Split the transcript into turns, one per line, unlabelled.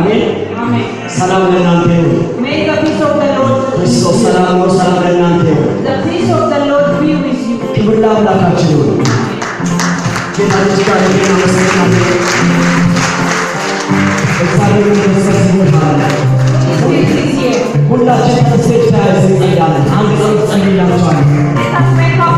አሜን
Amen.
ሰላም ለእናንተ ይሁን
May the peace of the Lord
ክርስቶስ ሰላም ነው ሰላም ለእናንተ ይሁን
the peace of the Lord be with you.
ክብር ለአምላካችን ይሁን ጌታ ይመስገን እናመሰግናለን እግዚአብሔር ይመስገን ይባላል ሁላችን ከስቴጅ ተያይዘን እንጸልያለን አንድ ጸሎት ጸልያችኋለሁ
Let us make our